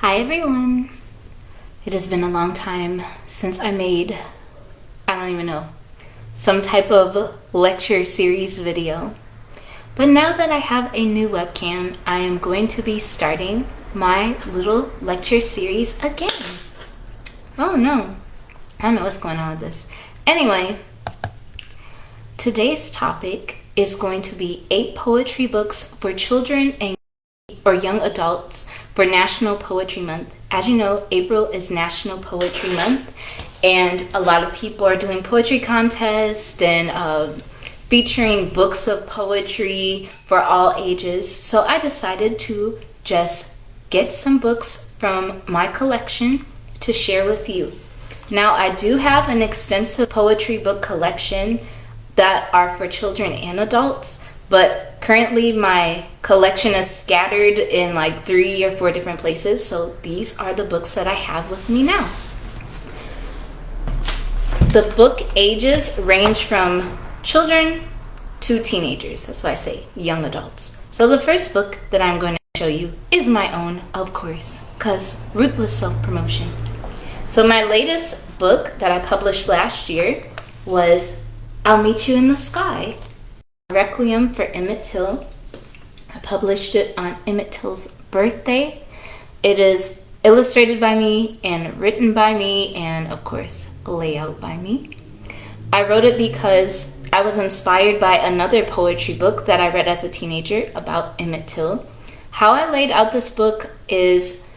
Hi everyone! It has been a long time since I made, I don't even know, some type of lecture series video. But now that I have a new webcam, I am going to be starting my little lecture series again. Oh no, I don't know what's going on with this. Anyway, today's topic is going to be 8 poetry books for children and or young adults for National Poetry Month. As you know, April is National Poetry Month, and a lot of people are doing poetry contests and featuring books of poetry for all ages. So I decided to just get some books from my collection to share with you. Now, I do have an extensive poetry book collection that are for children and adults, but currently my collection is scattered in like 3 or 4 different places, so these are the books that I have with me now. The book ages range from children to teenagers. That's why I say young adults. So the first book that I'm going to show you is my own, of course, because ruthless self-promotion. So my latest book that I published last year was I'll Meet You in the Sky, Requiem for Emmett Till. I published it on Emmett Till's birthday. It is illustrated by me and written by me and, of course, layout by me. I wrote it because I was inspired by another poetry book that I read as a teenager about Emmett Till. How I laid out this book is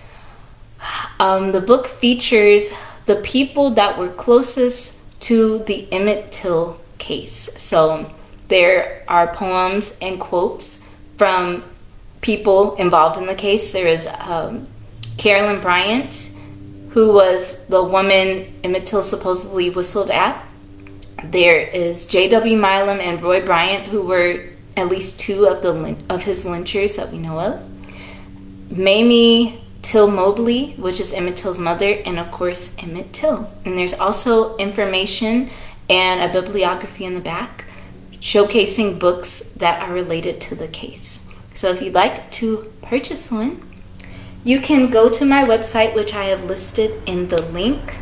the book features the people that were closest to the Emmett Till case. So there are poems and quotes from people involved in the case. There is Carolyn Bryant, who was the woman Emmett Till supposedly whistled at. There is J.W. Milam and Roy Bryant, who were at least 2 of his lynchers that we know of. Mamie Till Mobley, which is Emmett Till's mother, and of course Emmett Till. And there's also information and a bibliography in the back showcasing books that are related to the case. So if you'd like to purchase one, you can go to my website, which I have listed in the link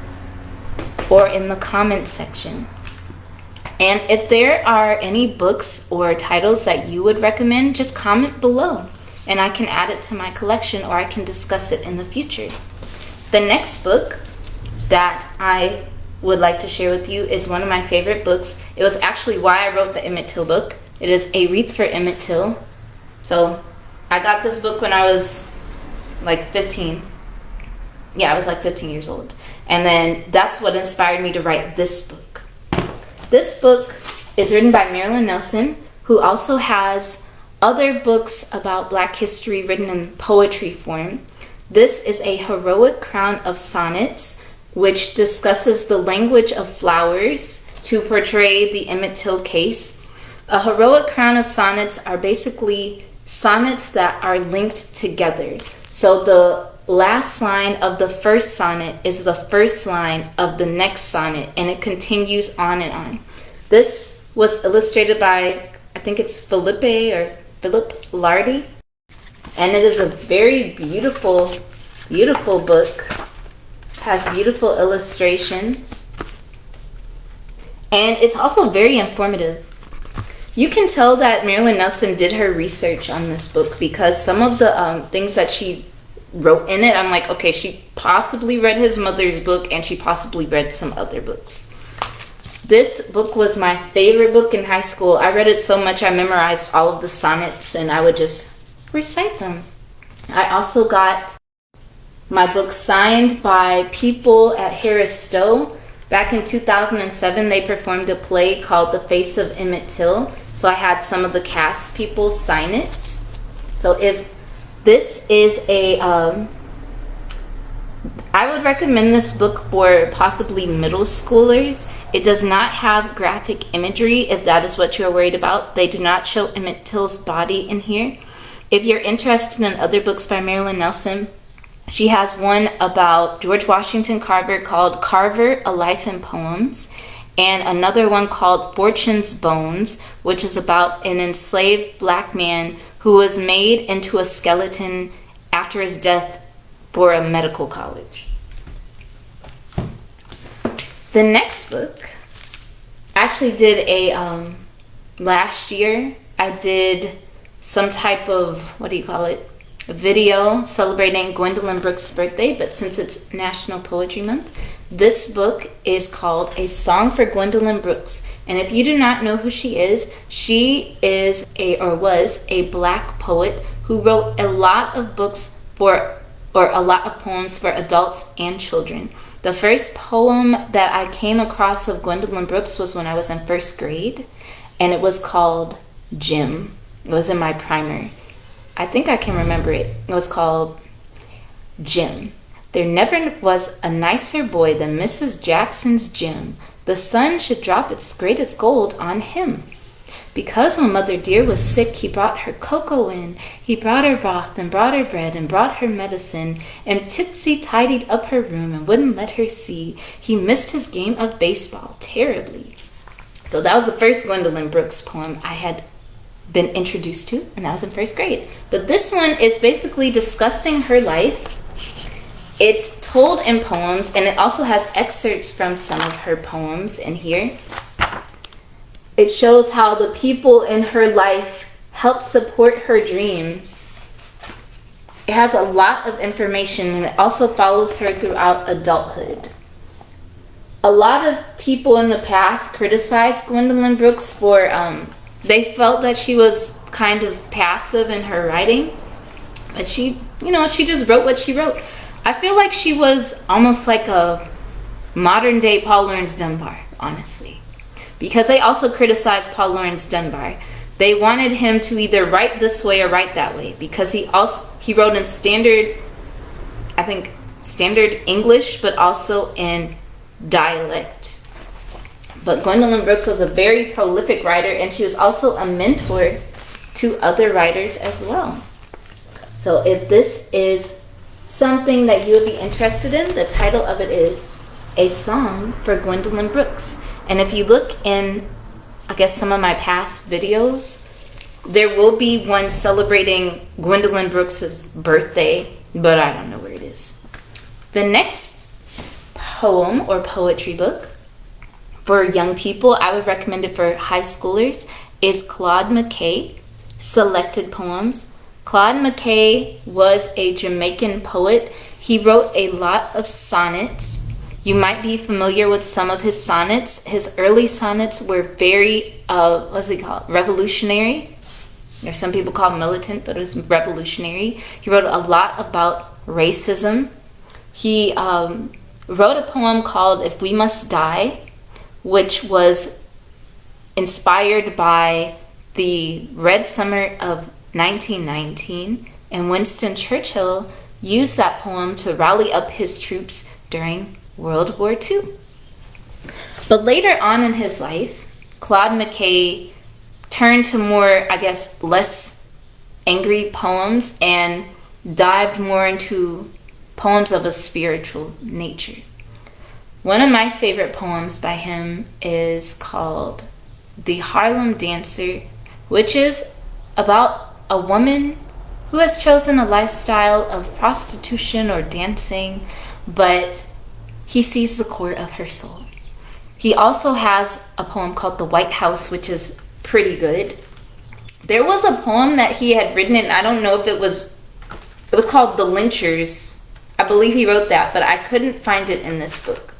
or in the comments section. And if there are any books or titles that you would recommend, just comment below and I can add it to my collection or I can discuss it in the future. The next book that I would like to share with you is one of my favorite books. It was actually why I wrote the Emmett Till book. It is A Wreath for Emmett Till. So I got this book when I was like 15. Yeah, I was like 15 years old. And then that's what inspired me to write this book. This book is written by Marilyn Nelson, who also has other books about Black history written in poetry form. This is a heroic crown of sonnets, which discusses the language of flowers to portray the Emmett Till case. A heroic crown of sonnets are basically sonnets that are linked together. So the last line of the first sonnet is the first line of the next sonnet, and it continues on and on. This was illustrated by, I think it's Philip Lardy, and it is a very beautiful, beautiful book. Has beautiful illustrations, and it's also very informative. You can tell that Marilyn Nelson did her research on this book because some of the things that she wrote in it, I'm like, okay, she possibly read his mother's book and she possibly read some other books. This book was my favorite book in high school. I read it so much I memorized all of the sonnets and I would just recite them. I also got my book signed by people at Harris Stowe. Back in 2007, they performed a play called The Face of Emmett Till. So I had some of the cast people sign it. So if this is I would recommend this book for possibly middle schoolers. It does not have graphic imagery if that is what you're worried about. They do not show Emmett Till's body in here. If you're interested in other books by Marilyn Nelson, she has one about George Washington Carver called Carver, A Life in Poems, and another one called Fortune's Bones, which is about an enslaved Black man who was made into a skeleton after his death for a medical college. The next book, I actually did a, last year, I did some type of, what do you call it, a video celebrating Gwendolyn Brooks' birthday, but since it's National Poetry Month, this book is called A Song for Gwendolyn Brooks. And if you do not know who she is was a black poet who wrote a lot of books a lot of poems for adults and children. The first poem that I came across of Gwendolyn Brooks was when I was in first grade, and it was called Jim. It was in my primer. I think I can remember it. It was called Jim. There never was a nicer boy than Mrs. Jackson's Jim. The sun should drop its greatest gold on him. Because when Mother Dear was sick, he brought her cocoa in. He brought her broth and brought her bread and brought her medicine, and tipsy tidied up her room and wouldn't let her see. He missed his game of baseball terribly. So that was the first Gwendolyn Brooks poem I had been introduced to, and that was in first grade. But this one is basically discussing her life. It's told in poems, and it also has excerpts from some of her poems in here. It shows how the people in her life helped support her dreams. It has a lot of information, and it also follows her throughout adulthood. A lot of people in the past criticized Gwendolyn Brooks for, they felt that she was kind of passive in her writing, but she just wrote what she wrote. I feel like she was almost like a modern day Paul Laurence Dunbar, honestly. Because they also criticized Paul Laurence Dunbar. They wanted him to either write this way or write that way, because he wrote in standard English, but also in dialect. But Gwendolyn Brooks was a very prolific writer, and she was also a mentor to other writers as well. So if this is something that you would be interested in, the title of it is A Song for Gwendolyn Brooks. And if you look in, I guess, some of my past videos, there will be one celebrating Gwendolyn Brooks' birthday, but I don't know where it is. The next poem or poetry book for young people, I would recommend it for high schoolers, is Claude McKay, Selected Poems. Claude McKay was a Jamaican poet. He wrote a lot of sonnets. You might be familiar with some of his sonnets. His early sonnets were very, revolutionary. Or some people call it militant, but it was revolutionary. He wrote a lot about racism. He wrote a poem called If We Must Die, which was inspired by the Red Summer of 1919. And Winston Churchill used that poem to rally up his troops during World War II. But later on in his life, Claude McKay turned to more, I guess, less angry poems and dived more into poems of a spiritual nature. One of my favorite poems by him is called The Harlem Dancer, which is about a woman who has chosen a lifestyle of prostitution or dancing, but he sees the core of her soul. He also has a poem called The White House, which is pretty good. There was a poem that he had written, and I don't know if it was called The Lynchers. I believe he wrote that, but I couldn't find it in this book.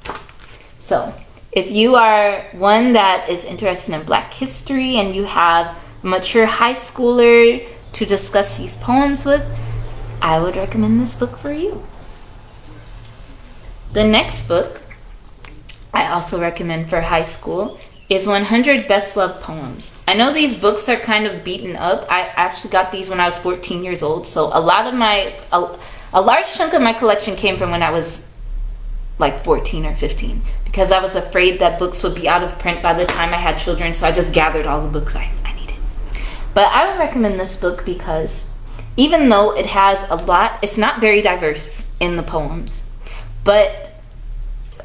So if you are one that is interested in Black history and you have a mature high schooler to discuss these poems with, I would recommend this book for you. The next book I also recommend for high school is 100 Best Loved Poems. I know these books are kind of beaten up. I actually got these when I was 14 years old, so a large chunk of my collection came from when I was like 14 or 15, because I was afraid that books would be out of print by the time I had children, so I just gathered all the books I needed. But I would recommend this book because even though it has a lot, it's not very diverse in the poems. But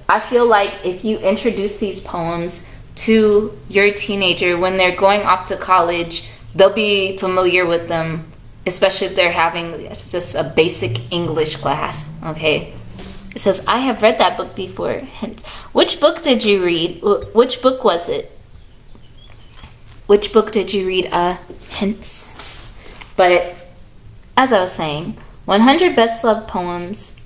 I feel like if you introduce these poems to your teenager when they're going off to college, they'll be familiar with them especially if they're having just a basic English class, okay? It says, I have read that book before. Hint. Which book did you read? Which book was it? Which book did you read? Hints. But as I was saying, 100 best loved poems.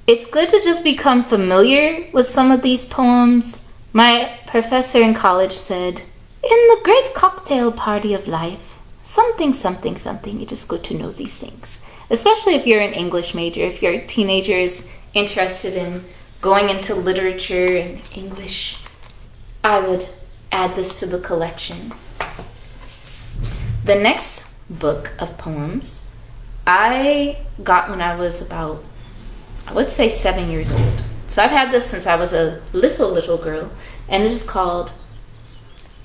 It's good to just become familiar with some of these poems. My professor in college said, in the great cocktail party of life, something, something, something. It is good to know these things. Especially if you're an English major, if your teenager is interested in going into literature and English, I would add this to the collection. The next book of poems I got when I was about, I would say 7 years old. So I've had this since I was a little girl, and it is called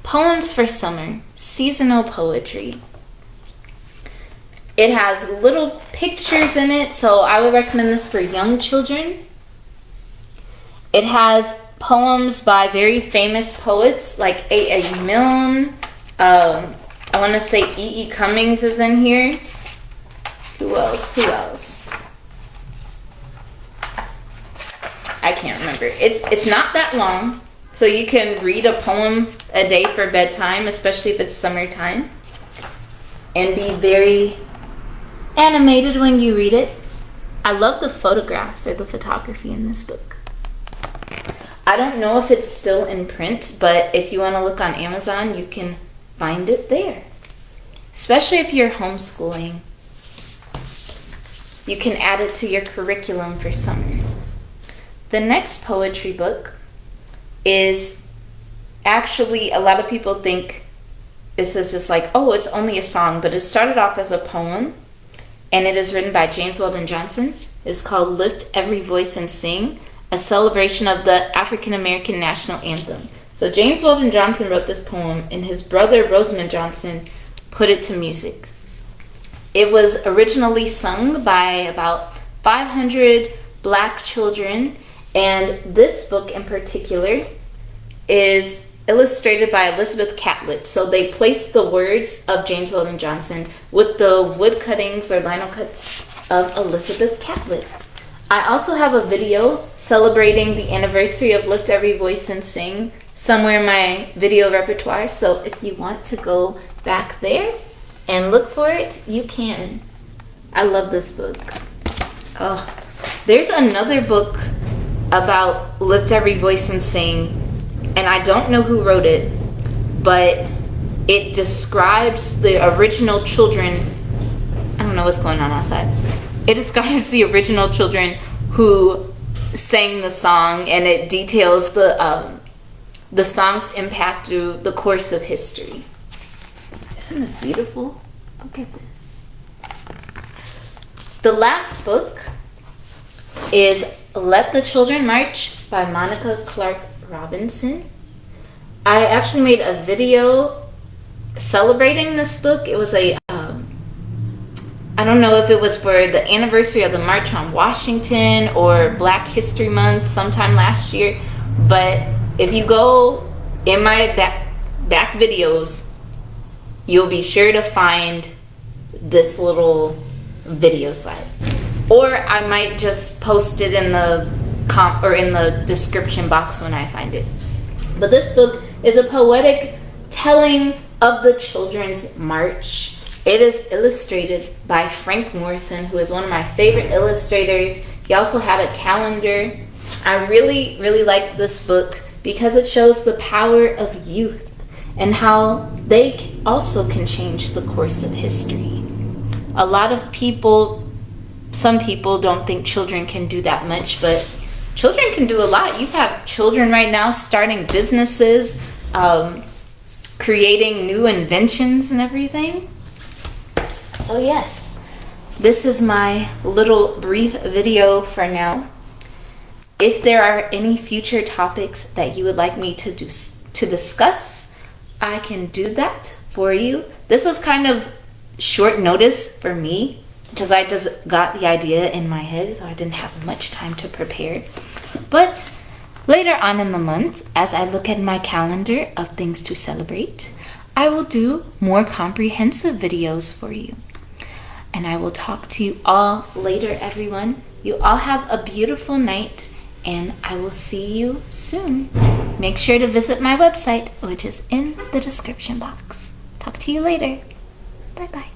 Poems for Summer, Seasonal Poetry. It has little pictures in it, so I would recommend this for young children. It has poems by very famous poets like A.A. Milne. I want to say E.E. Cummings is in here. Who else? I can't remember. It's not that long, so you can read a poem a day for bedtime, especially if it's summertime, and be very animated when you read it. I love the photographs or the photography in this book. I don't know if it's still in print, but if you want to look on Amazon, you can find it there. Especially if you're homeschooling, you can add it to your curriculum for summer. The next poetry book is actually, a lot of people think this is just like, oh, it's only a song, but it started off as a poem, and it is written by James Weldon Johnson. It's called Lift Every Voice and Sing, a celebration of the African American national anthem. So James Weldon Johnson wrote this poem, and his brother Rosamond Johnson put it to music. It was originally sung by about 500 Black children, and this book in particular is illustrated by Elizabeth Catlett. So they placed the words of James Weldon Johnson with the wood cuttings or lino cuts of Elizabeth Catlett. I also have a video celebrating the anniversary of Lift Every Voice and Sing somewhere in my video repertoire. So if you want to go back there and look for it, you can. I love this book. Oh, there's another book about Lift Every Voice and Sing, and I don't know who wrote it, but it describes the original children. I don't know what's going on outside. It describes the original children who sang the song, and it details the song's impact through the course of history. Isn't this beautiful? Look at this. The last book is Let the Children March by Monica Clark Robinson. I actually made a video celebrating this book. It was I don't know if it was for the anniversary of the March on Washington or Black History Month sometime last year, but if you go in my back videos, you'll be sure to find this little video slide. Or I might just post it in the in the description box when I find it. But this book is a poetic telling of the Children's March. It is illustrated by Frank Morrison, who is one of my favorite illustrators. He also had a calendar. I really, really like this book because it shows the power of youth and how they also can change the course of history. A lot of people, some people don't think children can do that much, but children can do a lot. You have children right now starting businesses, creating new inventions and everything. So yes, this is my little brief video for now. If there are any future topics that you would like me to discuss, I can do that for you. This was kind of short notice for me because I just got the idea in my head, so I didn't have much time to prepare. But later on in the month, as I look at my calendar of things to celebrate, I will do more comprehensive videos for you. And I will talk to you all later, everyone. You all have a beautiful night, and I will see you soon. Make sure to visit my website, which is in the description box. Talk to you later. Bye-bye.